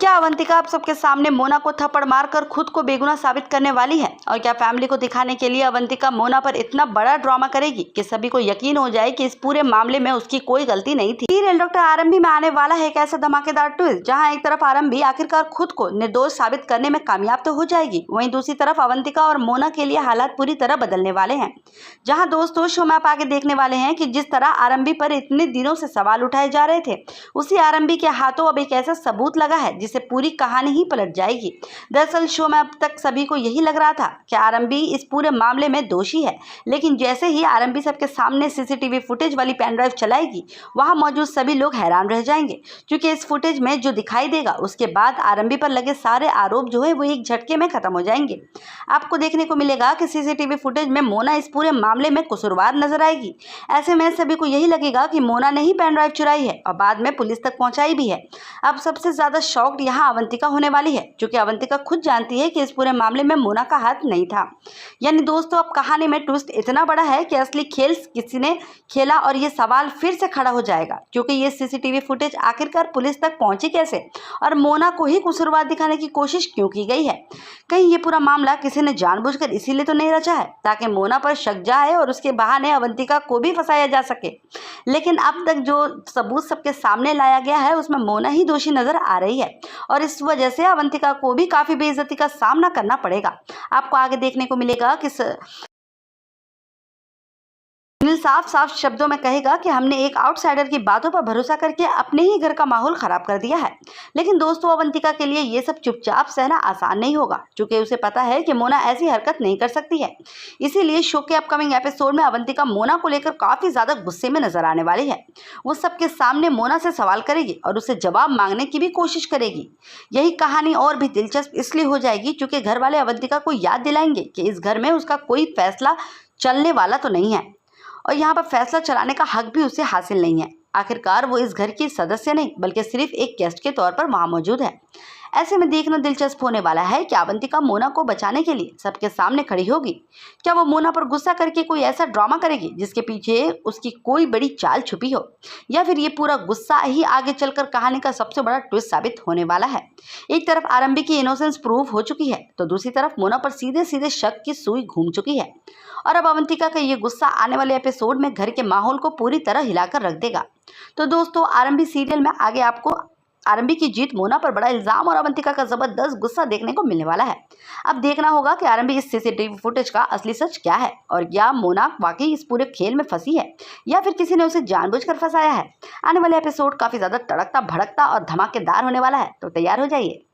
क्या अवंतिका आप सबके सामने मोना को थप्पड़ मारकर खुद को बेगुनाह साबित करने वाली है? और क्या फैमिली को दिखाने के लिए अवंतिका मोना पर इतना बड़ा ड्रामा करेगी कि सभी को यकीन हो जाए कि इस पूरे मामले में उसकी कोई गलती नहीं थी? सीरियल डॉक्टर आरंभी में आने वाला है एक ऐसा धमाकेदार ट्विस्ट, जहां एक तरफ आरंभी आखिरकार खुद को निर्दोष साबित करने में कामयाब तो हो जाएगी, वहीं दूसरी तरफ अवंतिका और मोना के लिए हालात पूरी तरह बदलने वाले हैं। जहाँ दोस्तों शो में आप आगे देखने वाले हैं कि जिस तरह आरंभी पर इतने दिनों से सवाल उठाए जा रहे थे, उसी आरंभी के हाथों अब एक ऐसा सबूत लगा है जिससे पूरी कहानी ही पलट जाएगी। दरअसल शो में अब तक सभी को यही लग रहा था कि आरंभी इस पूरे मामले में दोषी है, लेकिन जैसे ही आरंभी सबके सामने सीसीटीवी फुटेज वाली पेन ड्राइव चलाएगी, वहां मौजूद सभी लोग हैरान रह जाएंगे, क्योंकि इस फुटेज में जो दिखाई देगा उसके बाद आरंभी पर लगे सारे आरोप जो है वो एक झटके में खत्म हो जाएंगे। आपको देखने को मिलेगा कि सीसीटीवी फुटेज में मोना इस पूरे मामले में कसूरवार नजर आएगी। ऐसे में सभी को यही लगेगा कि मोना ने ही पेन ड्राइव चुराई है और बाद में पुलिस तक पहुंचाई भी है। अब सबसे ज्यादा शॉक्ड यहाँ अवंतिका होने वाली है, क्योंकि अवंतिका खुद जानती है कि इस पूरे मामले में मोना का हाथ नहीं था। यानी दोस्तों अब कहानी में ट्विस्ट इतना बड़ा है कि असली खेल किसी ने खेला, और ये सवाल फिर से खड़ा हो जाएगा क्योंकि ये सीसीटीवी फुटेज आखिरकार पुलिस तक पहुंची कैसे और मोना को ही कसूरवार दिखाने की कोशिश क्यों की गई है। कहीं ये पूरा मामला किसी ने जानबूझकर इसीलिए तो नहीं रचा है ताकि मोना पर शक जाए और उसके बहाने अवंतिका को भी फंसाया जा सके। लेकिन अब तक जो सबूत सबके सामने लाया गया है उसमें मोना ही दोषी नजर आ रही है, और इस वजह से अवंतिका को भी काफी बेइज्जती का सामना करना पड़ेगा। आपको आगे देखने को मिलेगा कि सुनील साफ साफ शब्दों में कहेगा कि हमने एक आउटसाइडर की बातों पर भरोसा करके अपने ही घर का माहौल खराब कर दिया है। लेकिन दोस्तों अवंतिका के लिए ये सब चुपचाप सहना आसान नहीं होगा, क्योंकि उसे पता है कि मोना ऐसी हरकत नहीं कर सकती है। इसीलिए शो के अपकमिंग एपिसोड में अवंतिका मोना को लेकर काफी ज्यादा गुस्से में नजर आने वाली है। वो सबके सामने मोना से सवाल करेगी और उससे जवाब मांगने की भी कोशिश करेगी। यही कहानी और भी दिलचस्प इसलिए हो जाएगी क्योंकि घर वाले अवंतिका को याद दिलाएंगे कि इस घर में उसका कोई फैसला चलने वाला तो नहीं है, और यहाँ पर फैसला चलाने का हक भी उसे हासिल नहीं है। आखिरकार वो इस घर की सदस्य नहीं बल्कि सिर्फ एक गेस्ट के तौर पर वहां मौजूद है। ऐसे में देखना दिलचस्प होने वाला है कि अवंतिका मोना को बचाने के लिए सबके सामने खड़ी होगी। क्या वो मोना पर गुस्सा करके कोई ऐसा ड्रामा करेगी जिसके पीछे उसकी कोई बड़ी चाल छुपी हो, या फिर ये पूरा गुस्सा ही आगे चलकर कहानी का सबसे बड़ा ट्विस्ट साबित होने वाला है। एक तरफ आरंभी की इनोसेंस प्रूव हो चुकी है तो दूसरी तरफ मोना पर सीधे सीधे शक की सुई घूम चुकी है, और अब अवंतिका का ये गुस्सा आने वाले एपिसोड में घर के माहौल को पूरी तरह हिलाकर रख देगा। तो दोस्तों आरंभी सीरियल में आगे आपको आरंभी की जीत, मोना पर बड़ा इल्जाम और अवंतिका का जबरदस्त गुस्सा देखने को मिलने वाला है। अब देखना होगा कि आरंभी इस सीसीटीवी फुटेज का असली सच क्या है, और क्या मोना वाकई इस पूरे खेल में फंसी है या फिर किसी ने उसे जानबूझकर फंसाया है। आने वाले एपिसोड काफी ज्यादा तड़कता भड़कता और धमाकेदार होने वाला है, तो तैयार हो जाइए।